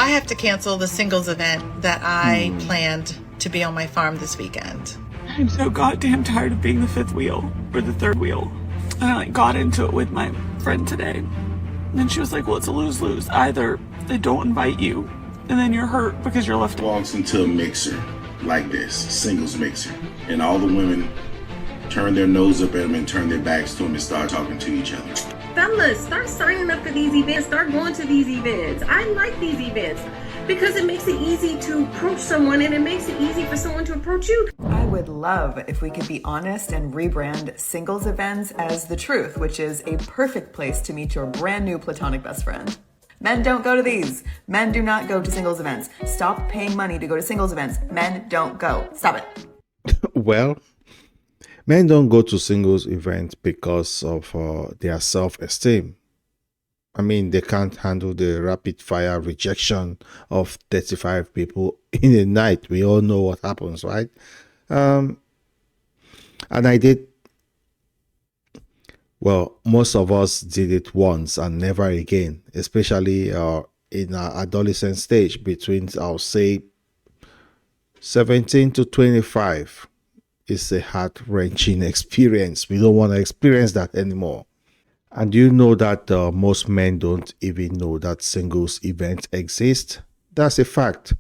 I have to cancel the singles event that I planned to be on my farm this weekend. I'm so goddamn tired of being the fifth wheel or the third wheel. And I got into it with my friend today. And then she was like, well, it's a lose-lose. Either they don't invite you and then you're hurt because you're left. Walks into a mixer like this, singles mixer, and all the women turn their nose up at him and turn their backs to him and start talking to each other. Fellas, start signing up for these events. Start going to these events. I like these events because it makes it easy to approach someone and it makes it easy for someone to approach you. I would love if we could be honest and rebrand singles events as the truth, which is a perfect place to meet your brand new platonic best friend. Men don't go to these. Men do not go to singles events. Stop paying money to go to singles events. Men don't go. Stop it. Well, men don't go to singles events because of their self-esteem. I mean, they can't handle the rapid-fire rejection of 35 people in a night. We all know what happens, right? And I did, well, most of us did it once and never again, especially in our adolescent stage between, I'll say, 17 to 25. It's a heart-wrenching experience. We don't want to experience that anymore. And you know that most men don't even know that singles events exist. That's a fact.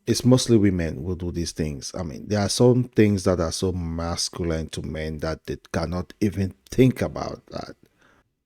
It's mostly women who do these things. I mean, there are some things that are so masculine to men that they cannot even think about that.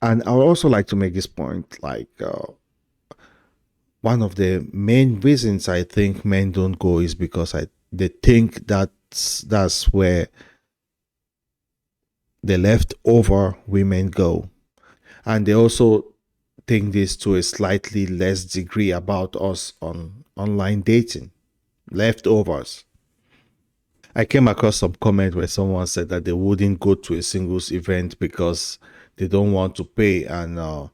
And I would also like to make this point, like one of the main reasons I think men don't go is because they think that's where the leftover women go. And they also think this to a slightly less degree about us on online dating. Leftovers. I came across some comment where someone said that they wouldn't go to a singles event because they don't want to pay, and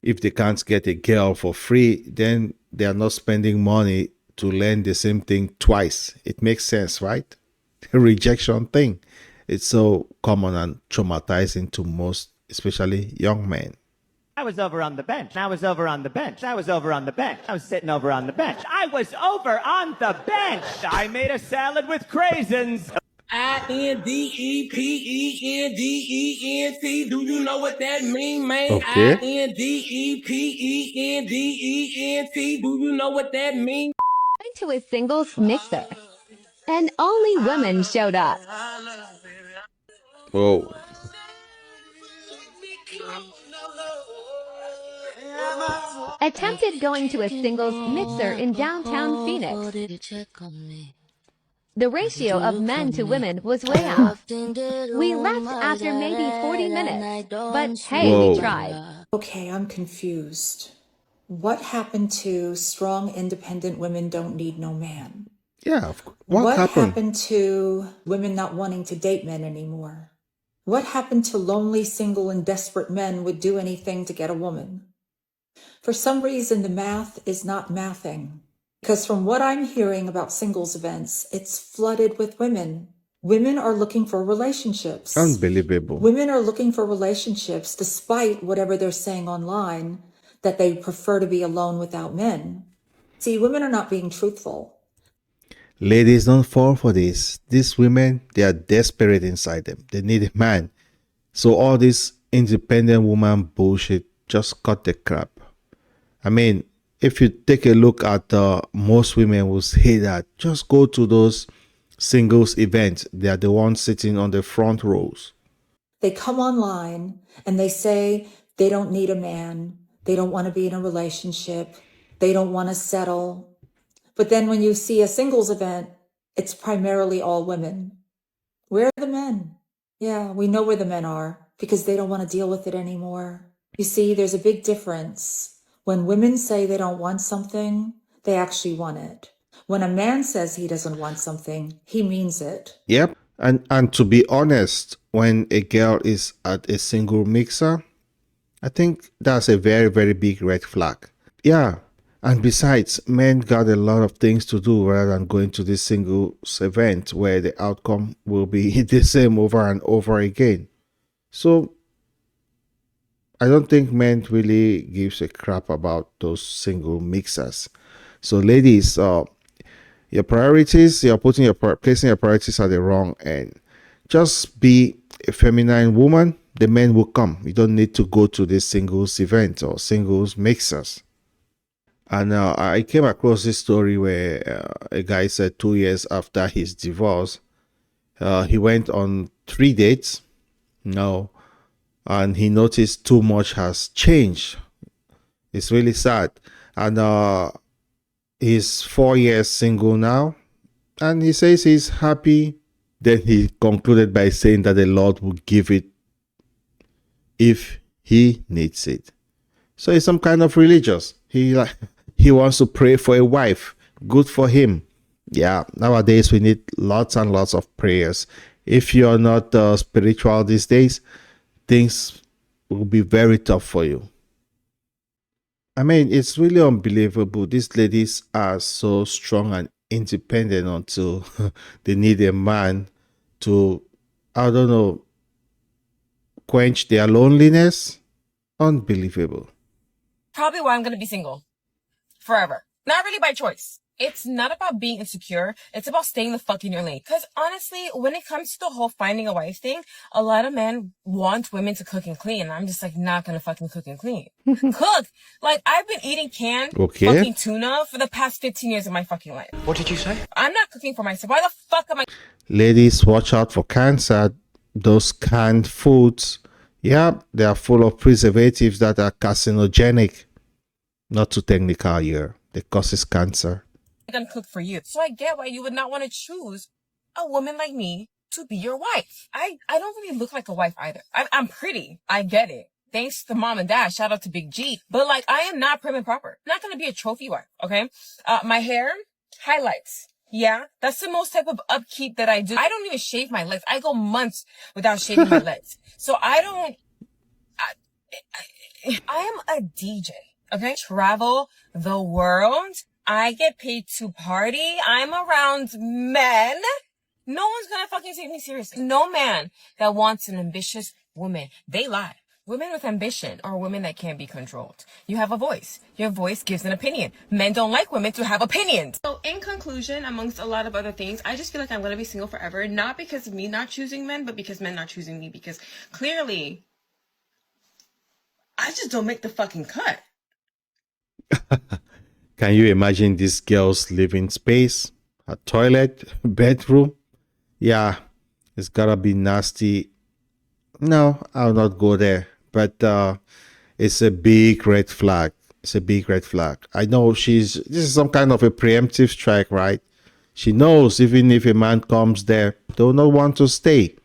if they can't get a girl for free, then they are not spending money to learn the same thing twice. It makes sense, right? The rejection thing. It's so common and traumatizing to most, especially young men. I was over on the bench. I was over on the bench. I was over on the bench. I was sitting over on the bench. I was over on the bench. I made a salad with craisins. INDEPENDENT. Do you know what that mean, man? Okay. INDEPENDENT. Do you know what that mean? Went to a singles mixer, and only women showed up. Whoa. Attempted going to a singles mixer in downtown Phoenix. The ratio of men to women was way off. We left after maybe 40 minutes, but hey, Whoa. we tried. Okay, I'm confused. What happened to strong, independent women don't need no man? Yeah, what happened to women not wanting to date men anymore? What happened to lonely, single, and desperate men would do anything to get a woman? For some reason, the math is not mathing. Because from what I'm hearing about singles events, it's flooded with women. Women are looking for relationships. Unbelievable. Women are looking for relationships despite whatever they're saying online, that they prefer to be alone without men. See, women are not being truthful. Ladies, don't fall for this. These women, they are desperate inside them. They need a man. So all this independent woman bullshit, just cut the crap. I mean, if you take a look at most women will say that just go to those singles events. They are the ones sitting on the front rows. They come online and they say they don't need a man. They don't want to be in a relationship. They don't want to settle. But then when you see a singles event, it's primarily all women. Where are the men? Yeah, we know where the men are because they don't want to deal with it anymore. You see, there's a big difference. When women say they don't want something, they actually want it. When a man says he doesn't want something, he means it. Yep. And to be honest, when a girl is at a single mixer, I think that's a very, very big red flag. Yeah. And besides, men got a lot of things to do rather than going to this singles event where the outcome will be the same over and over again. So I don't think men really gives a crap about those single mixers. So ladies, your priorities, you're placing your priorities at the wrong end. Just be a feminine woman, the men will come. You don't need to go to this singles event or singles mixers. And I came across this story where a guy said 2 years after his divorce, he went on 3 dates. No, and he noticed too much has changed. It's really sad. And he's 4 years single now, and he says he's happy. Then he concluded by saying that the Lord will give it if he needs it. So he's some kind of religious. He wants to pray for a wife. Good for him. Yeah, nowadays we need lots and lots of prayers. If you're not spiritual these days, things will be very tough for you. I mean, it's really unbelievable. These ladies are so strong and independent until they need a man to, I don't know, quench their loneliness. Unbelievable. Probably why I'm going to be single forever. Not really by choice. It's not about being insecure. It's about staying the fuck in your lane. Because honestly, when it comes to the whole finding a wife thing, a lot of men want women to cook and clean. I'm just like, not gonna fucking cook and clean. Cook! Like, I've been eating canned fucking tuna for the past 15 years of my fucking life. What did you say? I'm not cooking for myself. Why the fuck am I... Ladies, watch out for cancer. Those canned foods, yeah, they are full of preservatives that are carcinogenic. Not too technical here. They causes cancer. gonna cook for you. So I get why you would not want to choose a woman like me to be your wife. I don't really look like a wife either. I'm pretty. I get it. Thanks to mom and dad. Shout out to Big G. But like, I am not prim and proper. I'm not gonna be a trophy wife, okay? My hair, highlights. Yeah, that's the most type of upkeep that I do. I don't even shave my legs. I go months without shaving my legs. So I am a DJ, okay? Travel the world. I get paid to party. I'm around men. No one's gonna fucking take me seriously. No man that wants an ambitious woman. They lie. Women with ambition are women that can't be controlled. You have a voice. Your voice gives an opinion. Men don't like women to have opinions. So in conclusion, amongst a lot of other things, I just feel like I'm going to be single forever. Not because of me not choosing men, but because men not choosing me. Because clearly, I just don't make the fucking cut. Can you imagine this girl's living space? A toilet? Bedroom? Yeah, it's gotta be nasty. No, I'll not go there. But it's a big red flag. It's a big red flag. I know this is some kind of a preemptive strike, right? She knows even if a man comes there, they will not want to stay.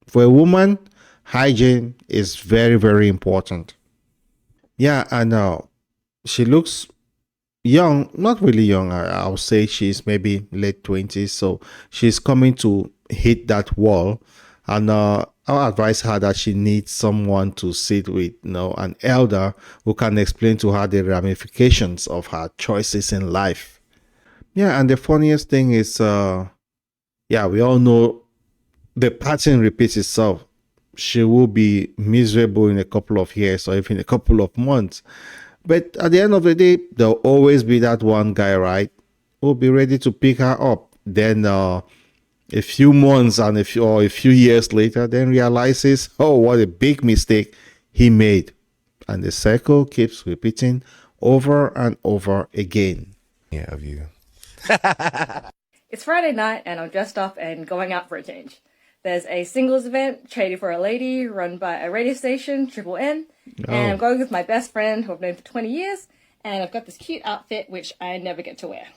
For a woman, hygiene is very, very important. Yeah, and she looks young, not really young. I'll say she's maybe late 20s. So she's coming to hit that wall. And I'll advise her that she needs someone to sit with, an elder who can explain to her the ramifications of her choices in life. Yeah, and the funniest thing is, we all know the pattern repeats itself. She will be miserable in a couple of years or even a couple of months. But at the end of the day, there'll always be that one guy, right, who'll be ready to pick her up. Then a few months and a few years later, then realizes, oh, what a big mistake he made. And the cycle keeps repeating over and over again. Yeah, of you. It's Friday night and I'm dressed up and going out for a change. There's a singles event, Trading for a Lady, run by a radio station, Triple N. Oh. And I'm going with my best friend who I've known for 20 years. And I've got this cute outfit, which I never get to wear.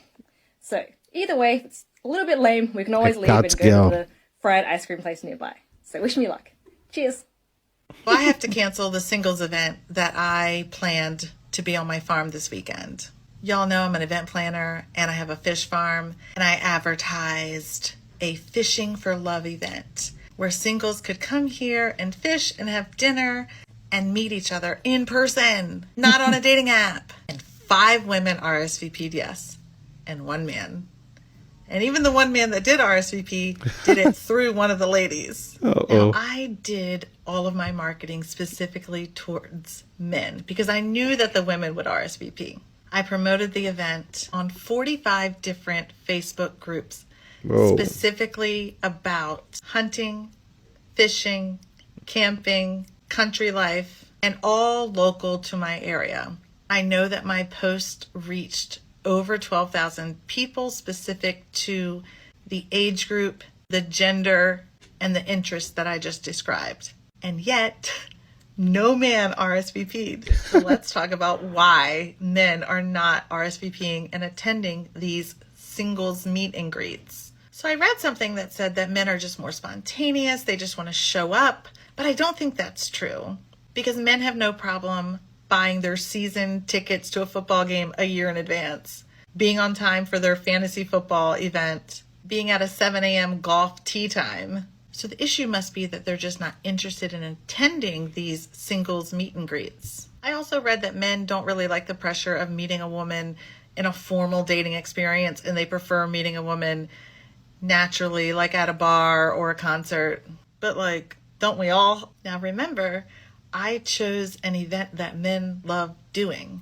So either way, it's a little bit lame. We can always leave and go to the fried ice cream place nearby. So wish me luck. Cheers. Well, I have to cancel the singles event that I planned to be on my farm this weekend. Y'all know I'm an event planner and I have a fish farm, and I advertised a fishing for love event where singles could come here and fish and have dinner and meet each other in person, not on a dating app. And 5 women RSVP'd yes, and 1 man. And even the 1 man that did RSVP did it through one of the ladies. Now, I did all of my marketing specifically towards men because I knew that the women would RSVP. I promoted the event on 45 different Facebook groups, Whoa. specifically about hunting, fishing, camping, country life, and all local to my area. I know that my post reached over 12,000 people specific to the age group, the gender, and the interests that I just described. And yet, no man RSVP'd. So let's talk about why men are not RSVPing and attending these singles meet and greets. So I read something that said that men are just more spontaneous. They just want to show up. But I don't think that's true, because men have no problem buying their season tickets to a football game a year in advance, being on time for their fantasy football event, being at a 7 a.m. golf tee time. So the issue must be that they're just not interested in attending these singles meet and greets. I also read that men don't really like the pressure of meeting a woman in a formal dating experience, and they prefer meeting a woman naturally, like at a bar or a concert. But like, don't we all? Now remember, I chose an event that men love doing,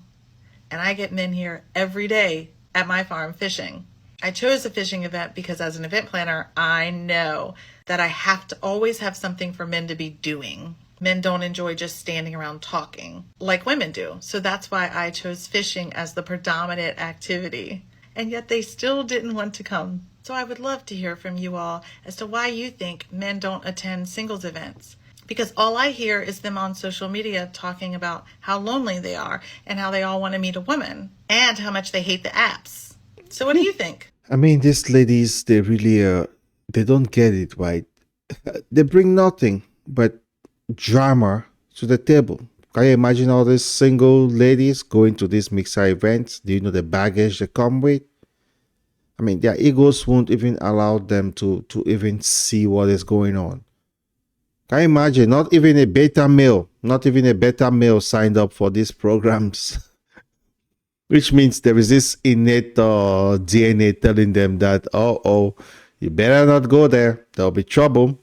and I get men here every day at my farm fishing. I chose a fishing event because as an event planner, I know that I have to always have something for men to be doing. Men don't enjoy just standing around talking like women do. So that's why I chose fishing as the predominant activity. And yet they still didn't want to come. So I would love to hear from you all as to why you think men don't attend singles events. Because all I hear is them on social media talking about how lonely they are and how they all want to meet a woman and how much they hate the apps. So what do you think? I mean, these ladies, they really, they don't get it, right? They bring nothing but drama to the table. Can you imagine all these single ladies going to these mixer events? Do you know the baggage they come with? I mean, their egos won't even allow them to even see what is going on. Can you imagine? Not even a beta male signed up for these programs. Which means there is this innate DNA telling them that, oh, you better not go there. There'll be trouble.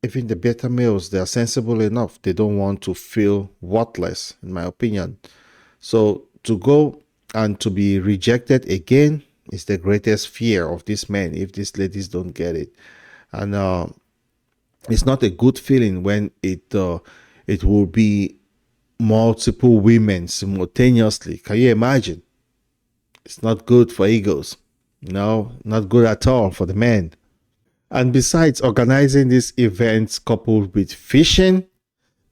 Even the beta males, they are sensible enough. They don't want to feel worthless, in my opinion. So to go and to be rejected again is the greatest fear of these men if these ladies don't get it. And it's not a good feeling when it will be multiple women simultaneously. Can you imagine? It's not good for egos. No, not good at all for the men. And besides, organizing these events coupled with fishing,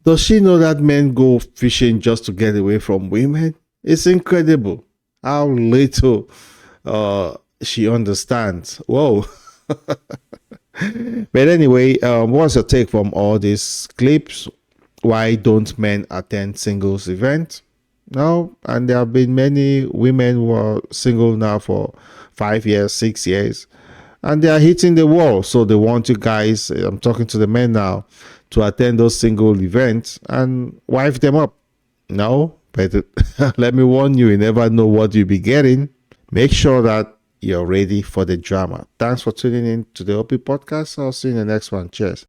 does she know that men go fishing just to get away from women? It's incredible how little she understands. Whoa. But anyway, what's your take from all these clips? Why don't men attend singles events? No, and there have been many women who are single now for 5 years, 6 years, and they are hitting the wall. So they want you guys, I'm talking to the men now, to attend those single events and wife them up. No, but let me warn you, you never know what you'll be getting. Make sure that you're ready for the drama. Thanks for tuning in to the OP podcast. I'll see you in the next one. Cheers.